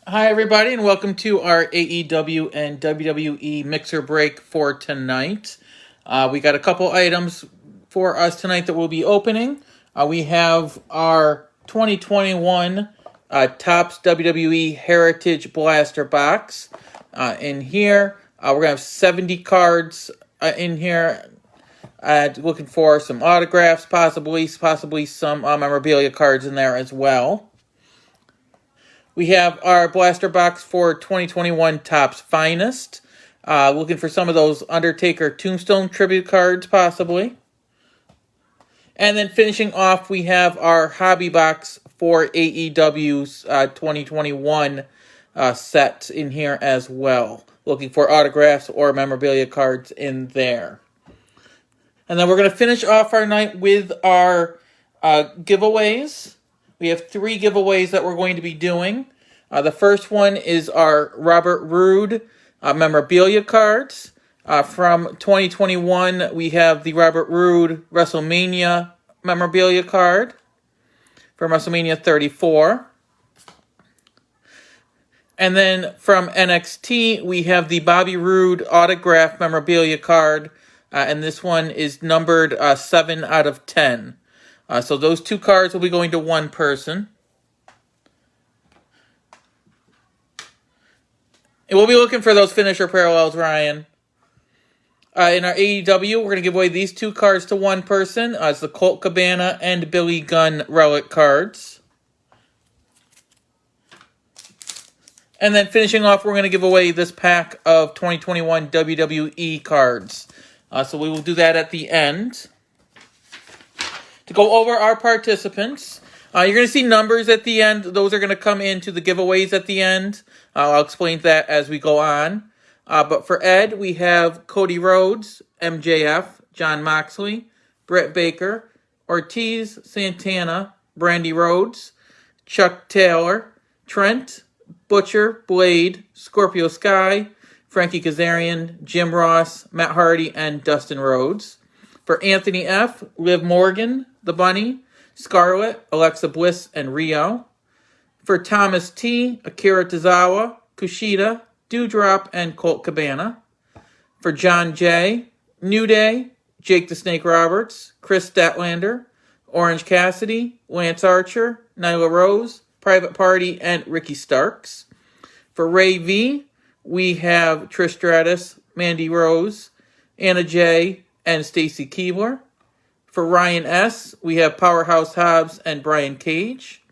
Hi, everybody, and welcome to our AEW and WWE mixer break for tonight. We got a couple items for us tonight that we'll be opening. We have our 2021 Topps WWE Heritage Blaster Box in here. We're going to have 70 cards in here. Looking for some autographs, possibly some memorabilia cards in there as well. We have our blaster box for 2021 Topps Finest. Looking for some of those Undertaker Tombstone tribute cards, possibly. And then finishing off, we have our hobby box for AEW's 2021 set in here as well. Looking for autographs or memorabilia cards in there. And then we're going to finish off our night with our giveaways. We have 3 giveaways that we're going to be doing. The first one is our Robert Roode memorabilia cards. From 2021, we have the Robert Roode WrestleMania memorabilia card from WrestleMania 34. And then from NXT, we have the Bobby Roode autograph memorabilia card. And this one is numbered 7 out of 10. So those 2 cards will be going to one person. And we'll be looking for those finisher parallels, Ryan. In our AEW, we're going to give away these 2 cards to one person. It's the Colt Cabana and Billy Gunn relic cards. And then finishing off, we're going to give away this pack of 2021 WWE cards. So we will do that at the end. To go over our participants, you're going to see numbers at the end. Those are going to come into the giveaways at the end. I'll explain that as we go on. But for Ed, we have Cody Rhodes, MJF, Jon Moxley, Britt Baker, Ortiz, Santana, Brandy Rhodes, Chuck Taylor, Trent, Butcher, Blade, Scorpio Sky, Frankie Kazarian, Jim Ross, Matt Hardy, and Dustin Rhodes. For Anthony F., Liv Morgan, The Bunny, Scarlett, Alexa Bliss, and Rio. For Thomas T., Akira Tozawa, Kushida, Doudrop, and Colt Cabana. For John J., New Day, Jake the Snake Roberts, Chris Statlander, Orange Cassidy, Lance Archer, Nyla Rose, Private Party, and Ricky Starks. For Ray V., we have Trish Stratus, Mandy Rose, Anna J., and Stacy Keebler. For Ryan S., we have Powerhouse Hobbs and Brian Cage.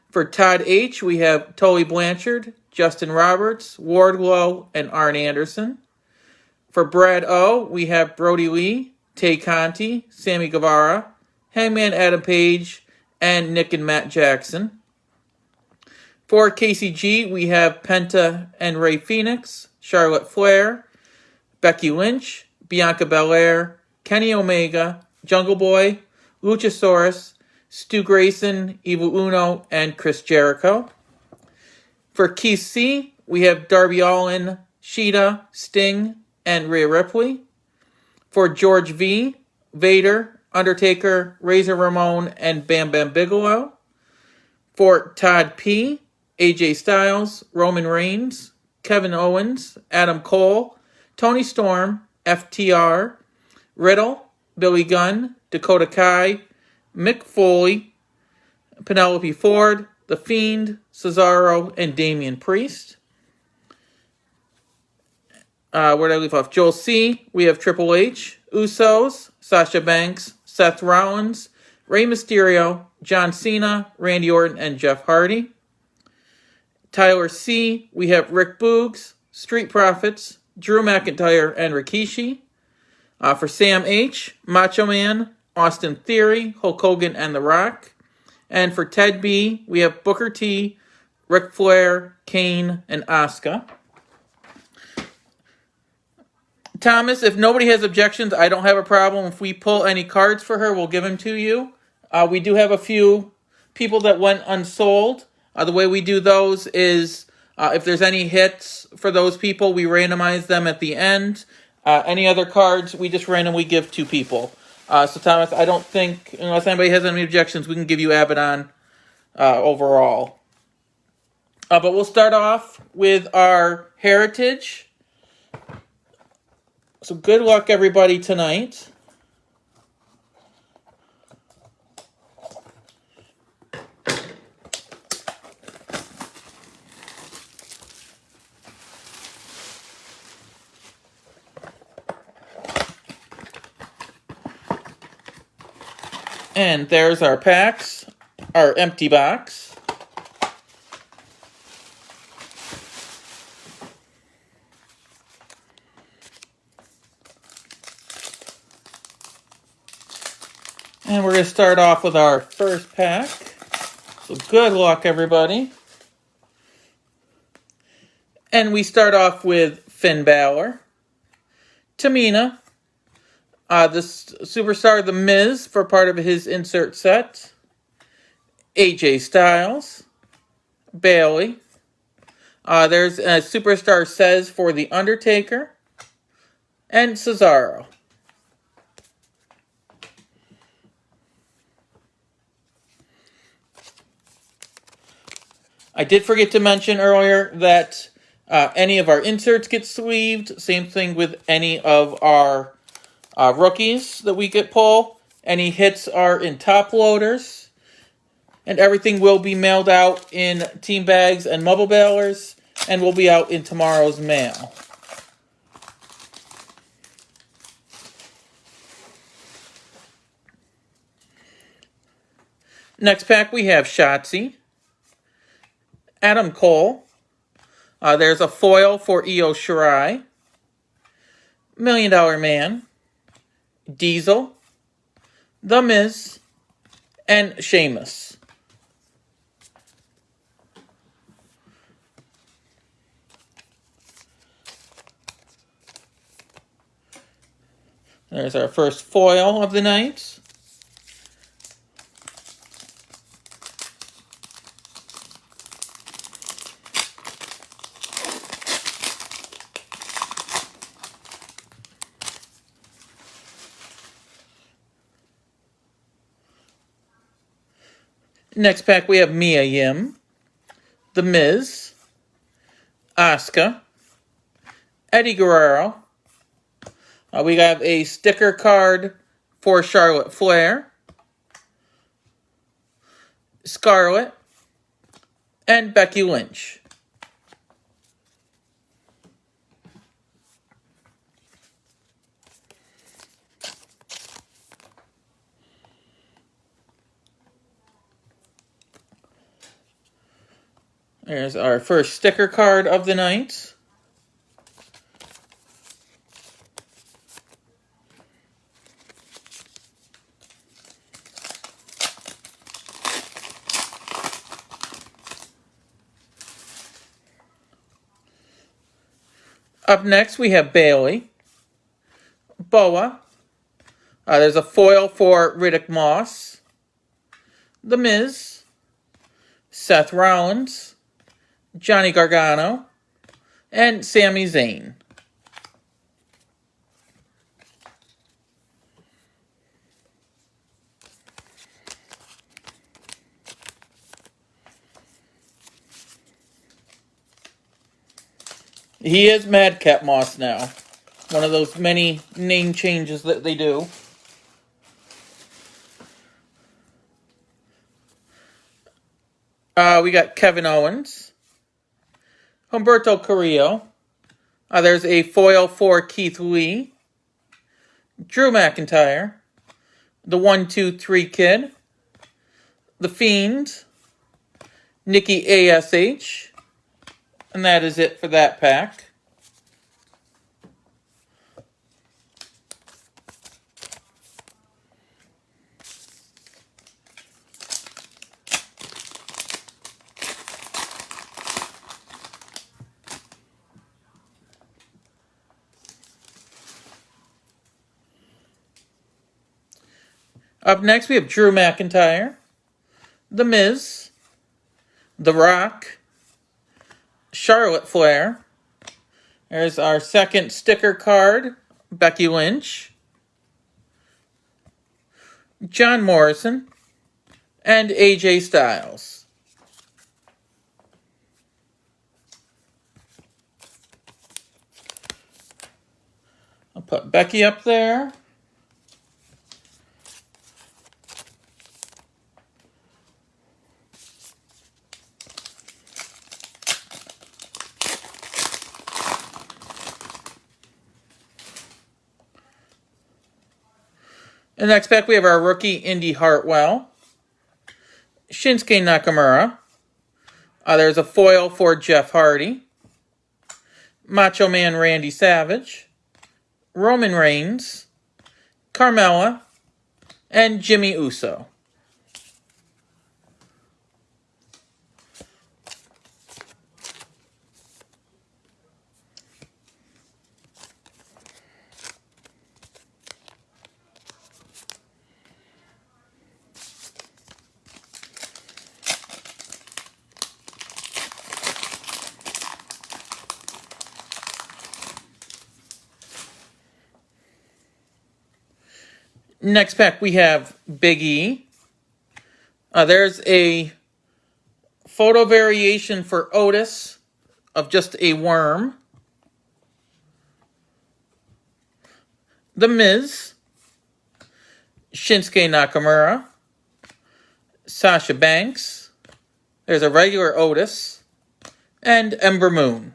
For Todd H., we have Tully Blanchard, Justin Roberts, Wardlow, and Arn Anderson. For Brad O., we have Brody Lee, Tay Conti, Sammy Guevara, Hangman Adam Page, and Nick and Matt Jackson. For KCG, we have Penta and Ray Phoenix, Charlotte Flair, Becky Lynch, Bianca Belair, Kenny Omega, Jungle Boy, Luchasaurus, Stu Grayson, Evil Uno, and Chris Jericho. For Keith C., we have Darby Allin, Sheeta, Sting, and Rhea Ripley. For George V., Vader, Undertaker, Razor Ramon, and Bam Bam Bigelow. For Todd P., AJ Styles, Roman Reigns, Kevin Owens, Adam Cole, Tony Storm, FTR, Riddle, Billy Gunn, Dakota Kai, Mick Foley, Penelope Ford, The Fiend, Cesaro, and Damian Priest. Where did I leave off? Joel C., we have Triple H, Usos, Sasha Banks, Seth Rollins, Rey Mysterio, John Cena, Randy Orton, and Jeff Hardy. Tyler C., we have Rick Boogs, Street Profits, Drew McIntyre, and Rikishi. For Sam H., Macho Man, Austin Theory, Hulk Hogan, and The Rock. And for Ted B., we have Booker T., Ric Flair, Kane, and Asuka. Thomas, if nobody has objections, I don't have a problem. If we pull any cards for her, we'll give them to you. We do have a few people that went unsold. The way we do those is if there's any hits for those people, we randomize them at the end. Any other cards, we just randomly give to people. So, Thomas, I don't think, unless anybody has any objections, we can give you Abaddon overall. But we'll start off with our Heritage. So good luck, everybody, tonight. And there's our packs, our empty box. And we're going to start off with our first pack. So good luck, everybody. And we start off with Finn Balor, Tamina, the superstar The Miz for part of his insert set, AJ Styles, Bayley. There's a Superstar Says for The Undertaker, and Cesaro. I did forget to mention earlier that any of our inserts get sleeved. Same thing with any of our rookies that we get pull. Any hits are in top loaders. And everything will be mailed out in team bags and mobile bailers. And will be out in tomorrow's mail. Next pack we have Shotzi, Adam Cole. There's a foil for Io Shirai, $1 Million Man, Diesel, The Miz, and Sheamus. There's our first foil of the night. Next pack we have Mia Yim, The Miz, Asuka, Eddie Guerrero. We have a sticker card for Charlotte Flair, Scarlett, and Becky Lynch. There's our first sticker card of the night. Up next, we have Bayley, Boa. There's a foil for Riddick Moss, The Miz, Seth Rollins, Johnny Gargano, and Sami Zayn. He is Madcap Moss now. One of those many name changes that they do. We got Kevin Owens, Humberto Carrillo. There's a foil for Keith Lee, Drew McIntyre, the 1-2-3 Kid, The Fiend, Nikki ASH, and that is it for that pack. Up next, we have Drew McIntyre, The Miz, The Rock, Charlotte Flair. There's our second sticker card, Becky Lynch, John Morrison, and AJ Styles. Put Becky up there. In the next pack, we have our rookie, Indy Hartwell. Shinsuke Nakamura. There's a foil for Jeff Hardy. Macho Man Randy Savage. Roman Reigns. Carmella. And Jimmy Uso. Next pack, we have Big E. There's a photo variation for Otis of just a worm. The Miz. Shinsuke Nakamura. Sasha Banks. There's a regular Otis. And Ember Moon.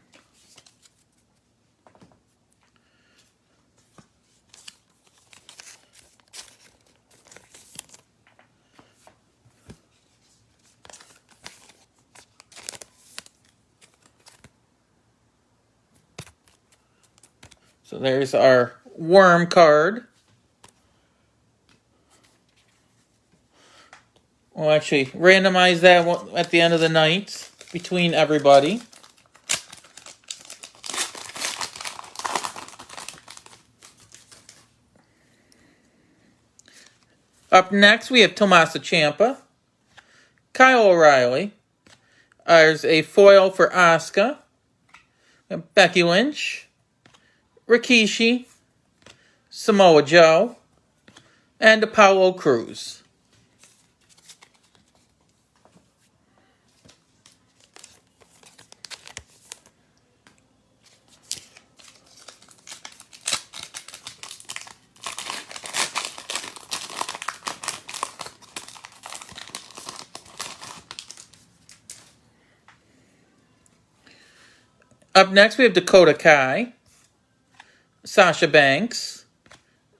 So there's our worm card. We'll actually randomize that at the end of the night between everybody. Up next, we have Tommaso Ciampa. Kyle O'Reilly. There's a foil for Asuka. Becky Lynch. Rikishi. Samoa Joe. And Apollo Crews. Up next, we have Dakota Kai, Sasha Banks,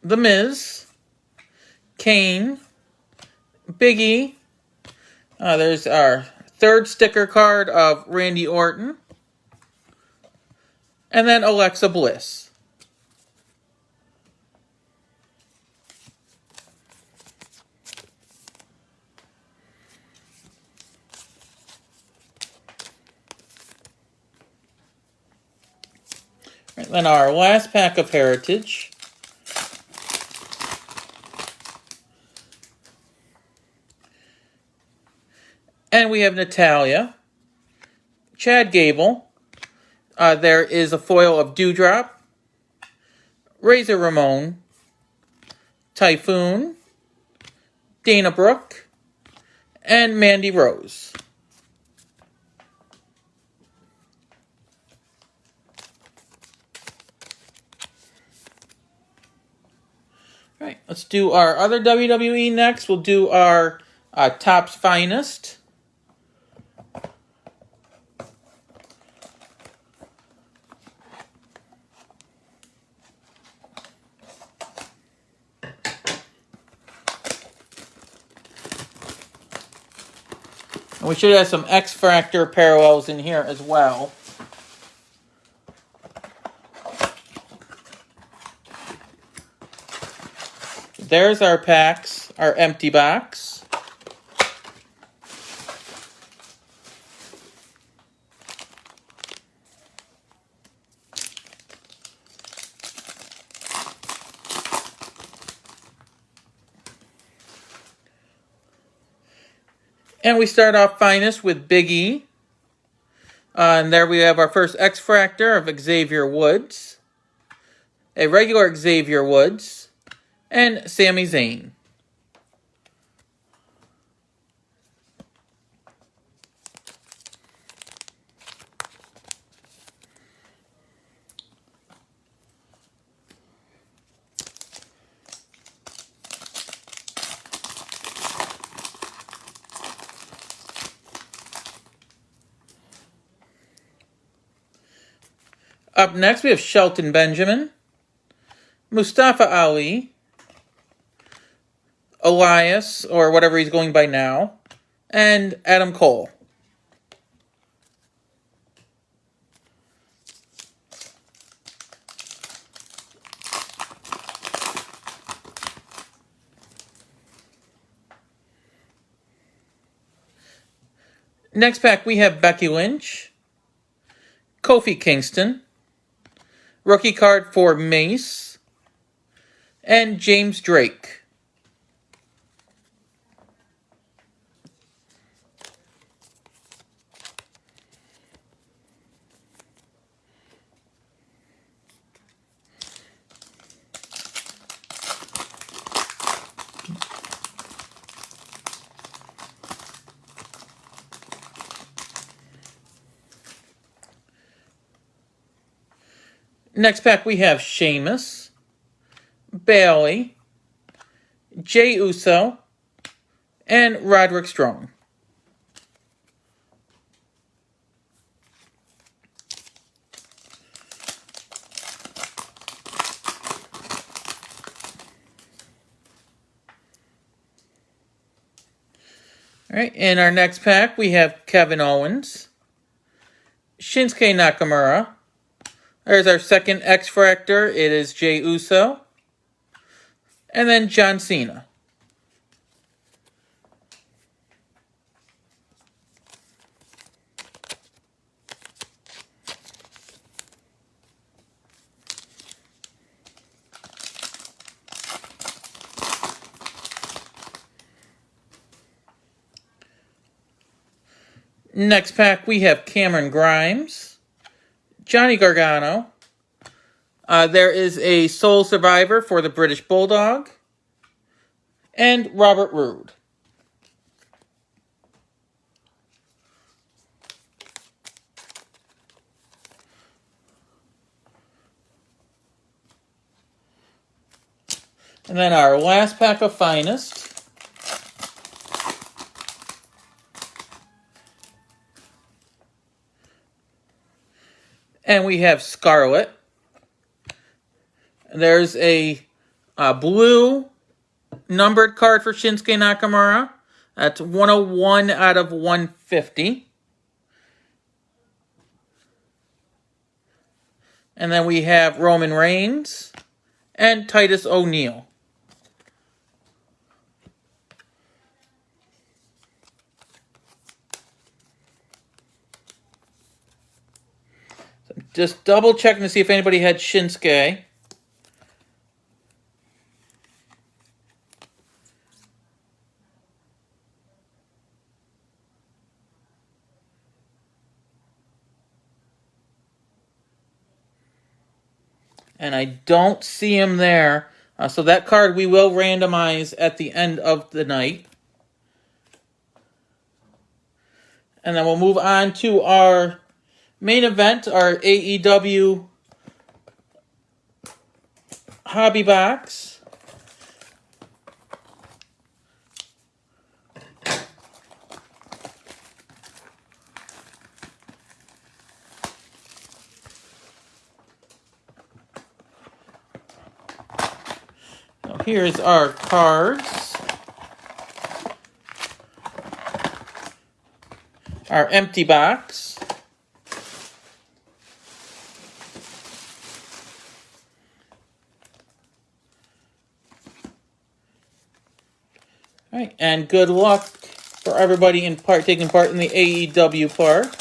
The Miz, Kane, Big E. There's our third sticker card of Randy Orton. And then Alexa Bliss. Right, then our last pack of Heritage. And we have Natalya, Chad Gable. There is a foil of Dewdrop, Razor Ramon, Typhoon, Dana Brooke, and Mandy Rose. All right, let's do our other WWE next. We'll do our Topps Finest. And we should have some X-Factor parallels in here as well. There's our packs, our empty box. And we start off Finest with Big E. And there we have our first X-Factor of Xavier Woods. A regular Xavier Woods. And Sami Zayn. Up next, we have Shelton Benjamin, Mustafa Ali, Elias, or whatever he's going by now, and Adam Cole. Next pack, we have Becky Lynch, Kofi Kingston, rookie card for Mace, and James Drake. Next pack, we have Sheamus, Bayley, Jey Uso, and Roderick Strong. All right, in our next pack, we have Kevin Owens, Shinsuke Nakamura. There's our second X-Factor. It is Jey Uso. And then John Cena. Next pack, we have Cameron Grimes, Johnny Gargano. There is a Sole Survivor for the British Bulldog, and Robert Roode. And then our last pack of Finest. And we have Scarlet. There's a blue numbered card for Shinsuke Nakamura. That's 101 out of 150. And then we have Roman Reigns and Titus O'Neil. So just double checking to see if anybody had Shinsuke. And I don't see him there. So that card we will randomize at the end of the night. And then we'll move on to our main event, our aEW Hobby Box. So here's our cards. Our empty box. All right, and good luck for everybody taking part in the aEW part.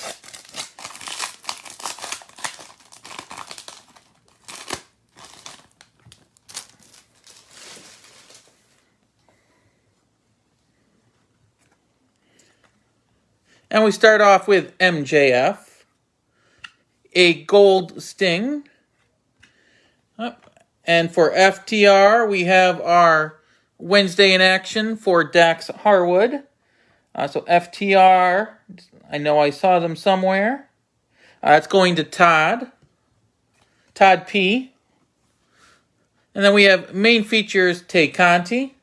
And we start off with MJF, a gold Sting. And for FTR, we have our Wednesday in action for Dax Harwood. So FTR, I know I saw them somewhere. It's going to Todd P. And then we have main features Tay Conti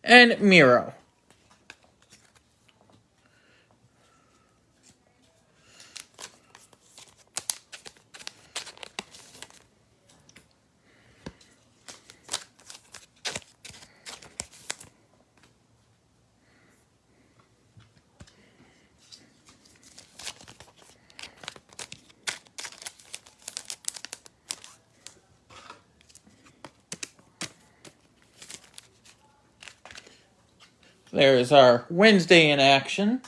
and Miro. There's our Wednesday in action.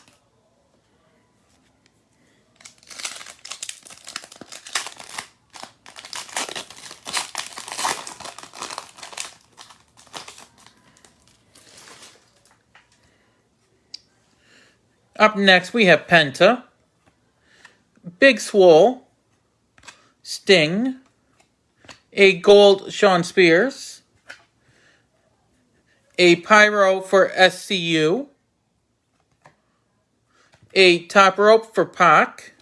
Up next, we have Penta, Big Swole, Sting, a gold Shawn Spears, a Pyro for SCU, a Top Rope for Pac,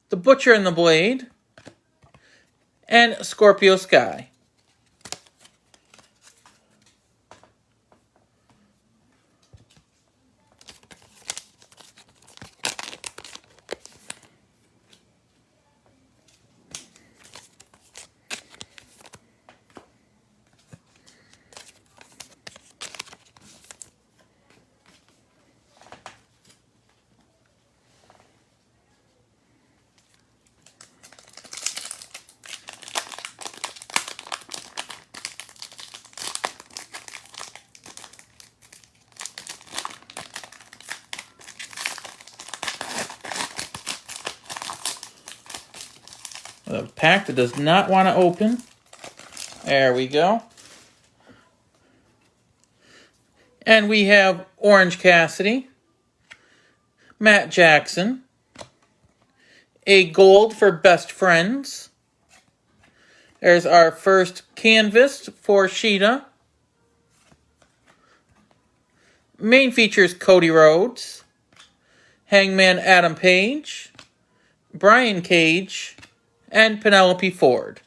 the Butcher and the Blade, and Scorpio Sky. A pack that does not want to open. There we go. And we have Orange Cassidy, Matt Jackson, a gold for Best Friends. There's our first canvas for Sheeta. Main features Cody Rhodes, Hangman Adam Page, Brian Cage, and Penelope Ford.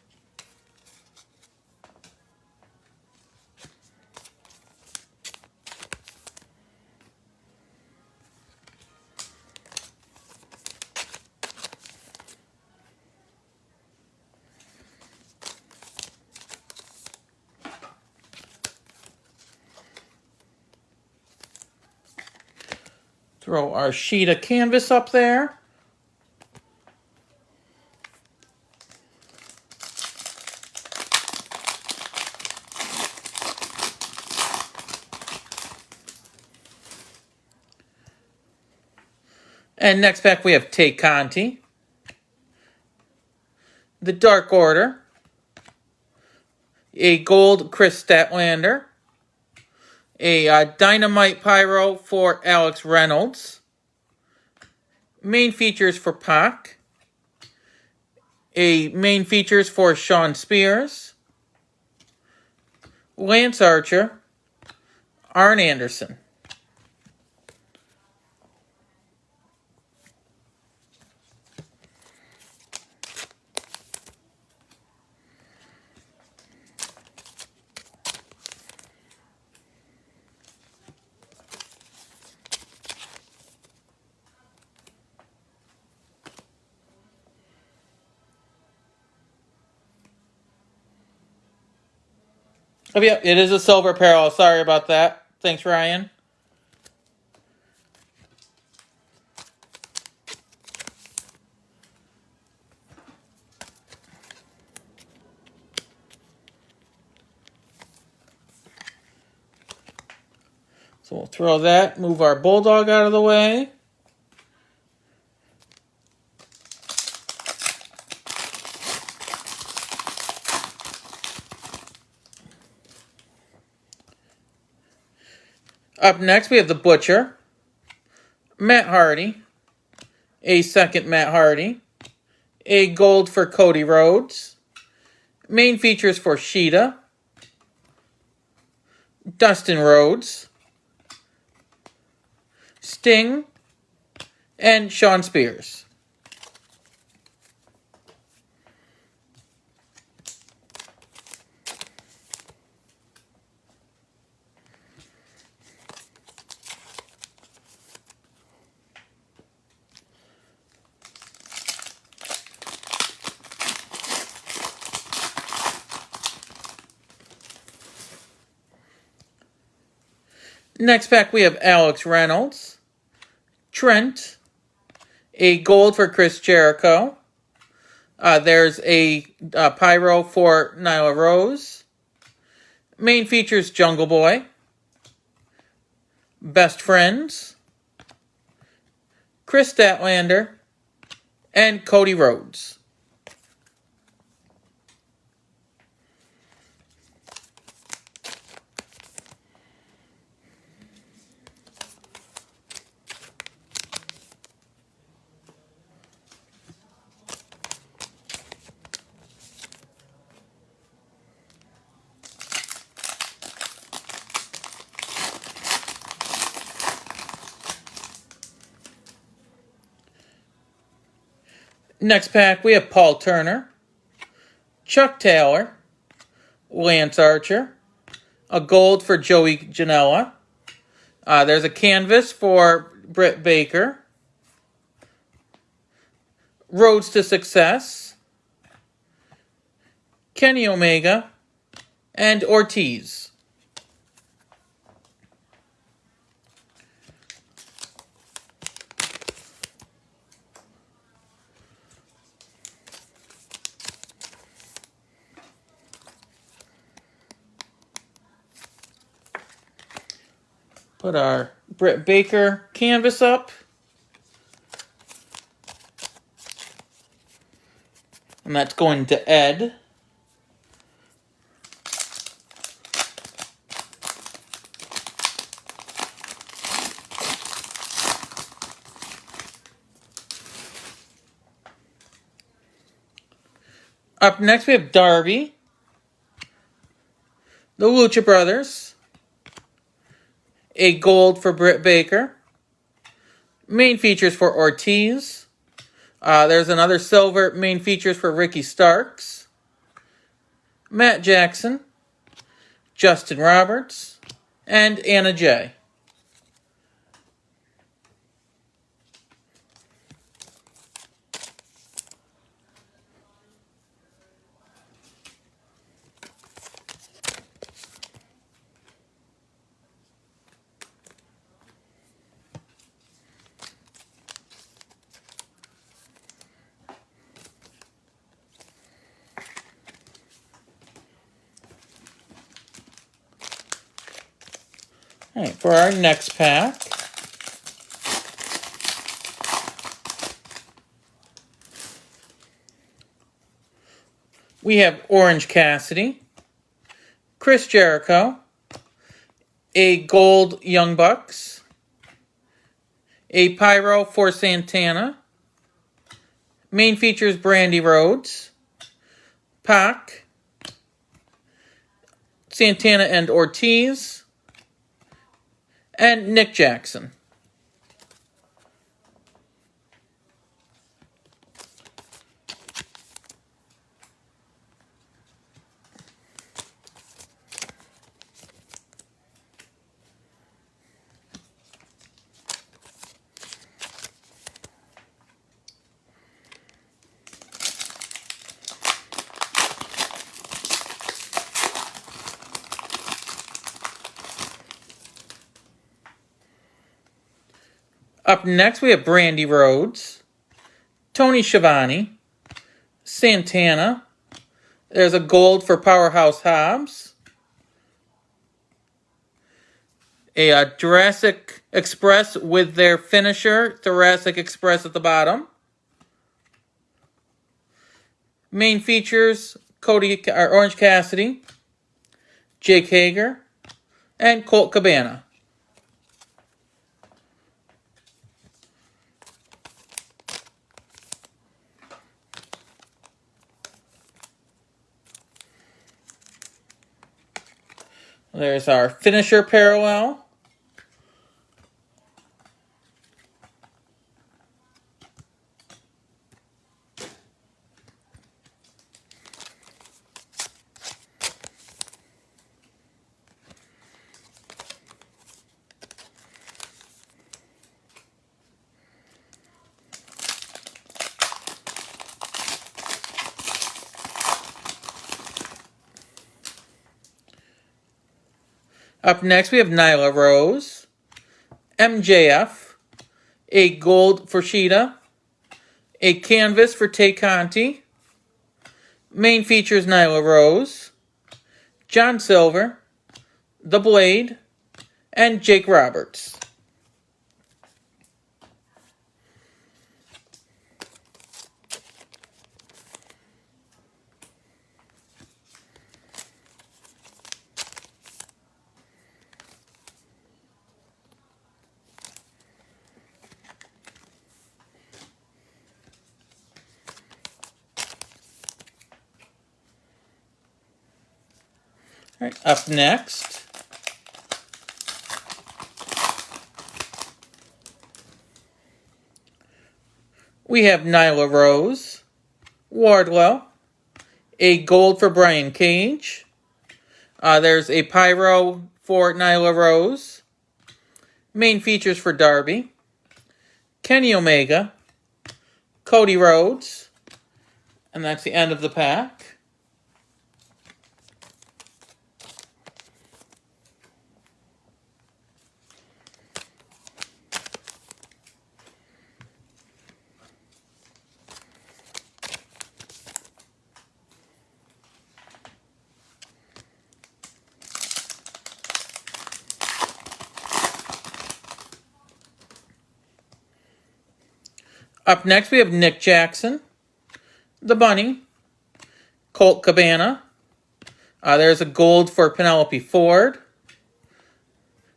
Throw our Sheeta canvas up there. And next pack we have Tay Conti, the Dark Order, a gold Chris Statlander, a Dynamite Pyro for Alex Reynolds, main features for Pac, a main features for Shawn Spears, Lance Archer, Arn Anderson. Oh, yeah, it is a silver parallel. Sorry about that. Thanks, Ryan. So we'll throw that, move our Bulldog out of the way. Up next, we have the Butcher, Matt Hardy, a second Matt Hardy, a gold for Cody Rhodes, main features for Sheeta, Dustin Rhodes, Sting, and Shawn Spears. Next pack, we have Alex Reynolds, Trent, a gold for Chris Jericho. There's a Pyro for Nyla Rose. Main features Jungle Boy, Best Friends, Chris Statlander, and Cody Rhodes. Next pack, we have Paul Turner, Chuck Taylor, Lance Archer, a gold for Joey Janela. There's a canvas for Britt Baker, Roads to Success, Kenny Omega, and Ortiz. Put our Britt Baker canvas up. And that's going to Ed. Up next we have Darby, the Lucha Brothers, a gold for Britt Baker, main features for Ortiz. There's another silver main features for Ricky Starks, Matt Jackson, Justin Roberts, and Anna Jay. All right, for our next pack, we have Orange Cassidy, Chris Jericho, a gold Young Bucks, a Pyro for Santana, main features Brandy Rhodes, Pac, Santana and Ortiz, and Nick Jackson. Up next, we have Brandy Rhodes, Tony Schiavone, Santana. There's a gold for Powerhouse Hobbs, a Jurassic Express with their finisher, Thoracic Express at the bottom. Main features, Orange Cassidy, Jake Hager, and Colt Cabana. There's our finisher parallel. Up next, we have Nyla Rose, MJF, a gold for Sheeta, a canvas for Tay Conti. Main features Nyla Rose, John Silver, The Blade, and Jake Roberts. All right, up next, we have Nyla Rose, Wardlow, a gold for Brian Cage. There's a pyro for Nyla Rose. Main features for Darby, Kenny Omega, Cody Rhodes, and that's the end of the pack. Up next, we have Nick Jackson, the Bunny, Colt Cabana. There's a gold for Penelope Ford,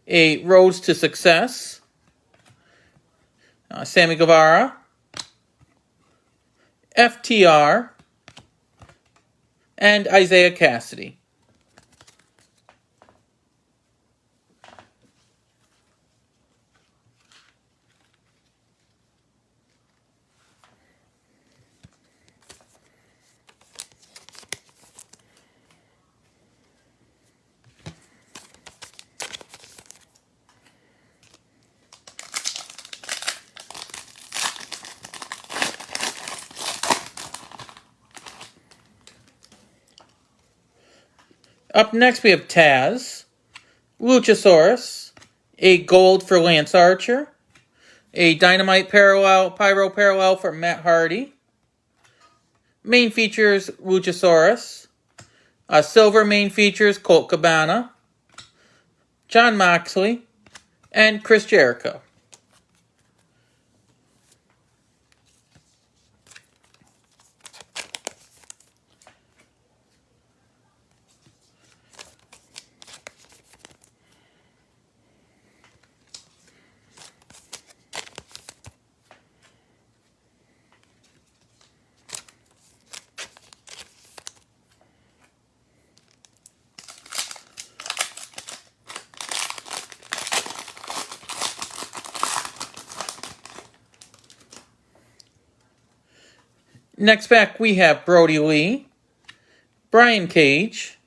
a Rose to Success, Sammy Guevara, FTR, and Isaiah Cassidy. Up next, we have Taz, Luchasaurus, a gold for Lance Archer, a Dynamite Pyro Parallel for Matt Hardy. Main features Luchasaurus. Silver main features Colt Cabana, Jon Moxley, and Chris Jericho. Next pack, we have Brody Lee, Brian Cage,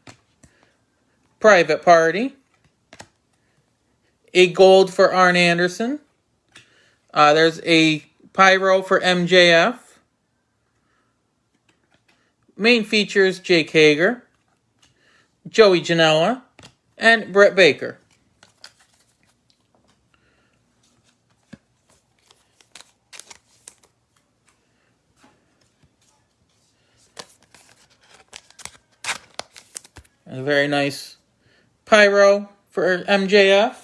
Private Party, a gold for Arn Anderson. There's a pyro for MJF. Main features Jake Hager, Joey Janela, and Britt Baker. A very nice pyro for MJF.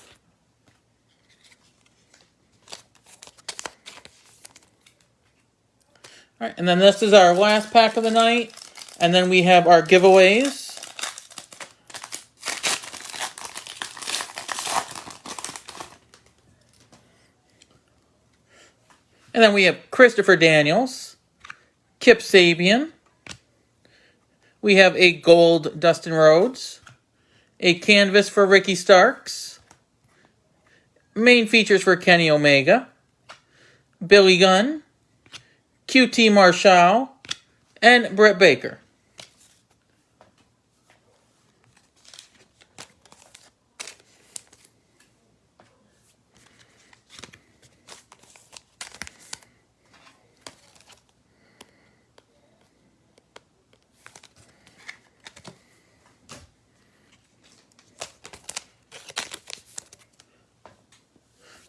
All right, and then this is our last pack of the night. And then we have our giveaways. And then we have Christopher Daniels, Kip Sabian. We have a gold Dustin Rhodes, a canvas for Ricky Starks, main features for Kenny Omega, Billy Gunn, QT Marshall, and Britt Baker.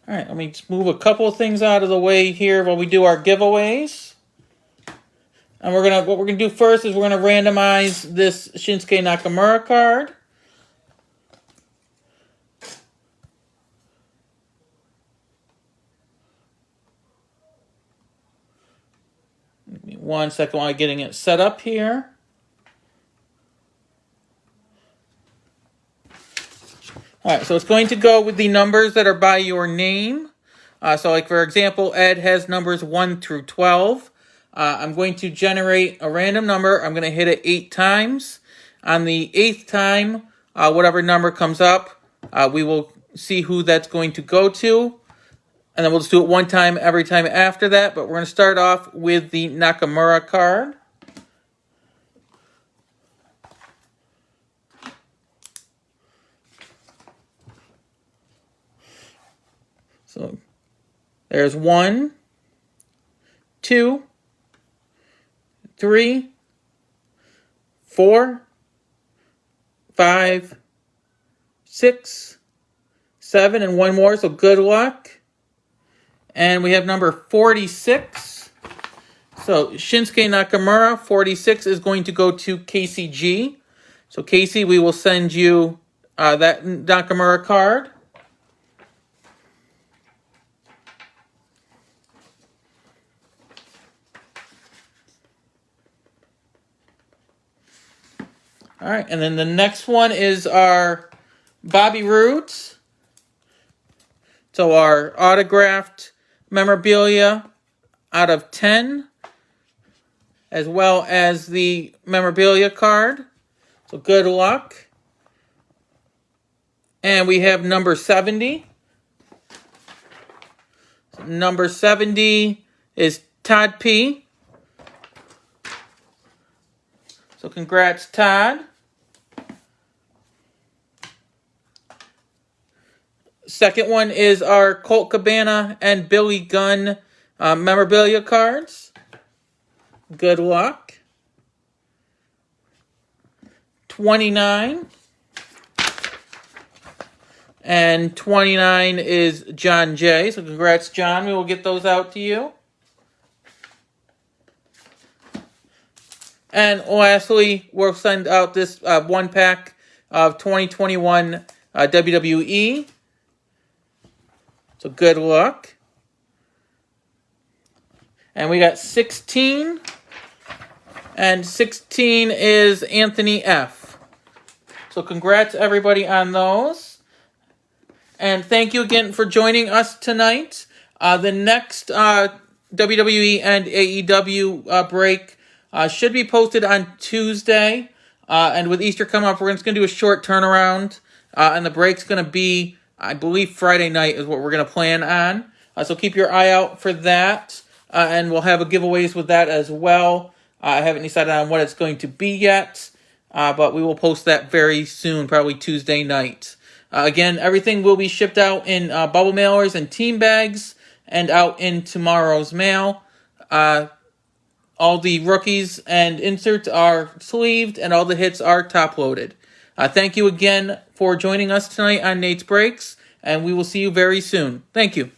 All right, let me just move a couple of things out of the way here while we do our giveaways. And what we're gonna do first is we're gonna randomize this Shinsuke Nakamura card. 1 second while I'm getting it set up here. All right, so it's going to go with the numbers that are by your name. So like, for example, Ed has numbers 1 through 12. I'm going to generate a random number. I'm going to hit it 8 times. On the 8th time, whatever number comes up, we will see who that's going to go to. And then we'll just do it 1 time every time after that. But we're going to start off with the Nakamura card. So there's 1, 2, 3, 4, 5, 6, 7, and 1 more. So good luck. And we have number 46. So Shinsuke Nakamura, 46, is going to go to Casey G. So Casey, we will send you that Nakamura card. All right, and then the next one is our Bobby Roode's. So our autographed memorabilia out of 10, as well as the memorabilia card. So good luck. And we have number 70. Number 70 is Todd P. So congrats, Todd. Second one is our Colt Cabana and Billy Gunn memorabilia cards. Good luck. 29. And 29 is John J. So congrats, John. We will get those out to you. And lastly, we'll send out this 1 pack of 2021 WWE. So good luck. And we got 16. And 16 is Anthony F. So congrats, everybody, on those. And thank you again for joining us tonight. The next WWE and aEW break should be posted on Tuesday. And with Easter coming up, we're just going to do a short turnaround. And the break's going to be, I believe, Friday night is what we're going to plan on. So keep your eye out for that. And we'll have a giveaways with that as well. I haven't decided on what it's going to be yet. But we will post that very soon, probably Tuesday night. Again, everything will be shipped out in bubble mailers and team bags and out in tomorrow's mail. All the rookies and inserts are sleeved and all the hits are top-loaded. Thank you again for joining us tonight on Nate's Breaks, and we will see you very soon. Thank you.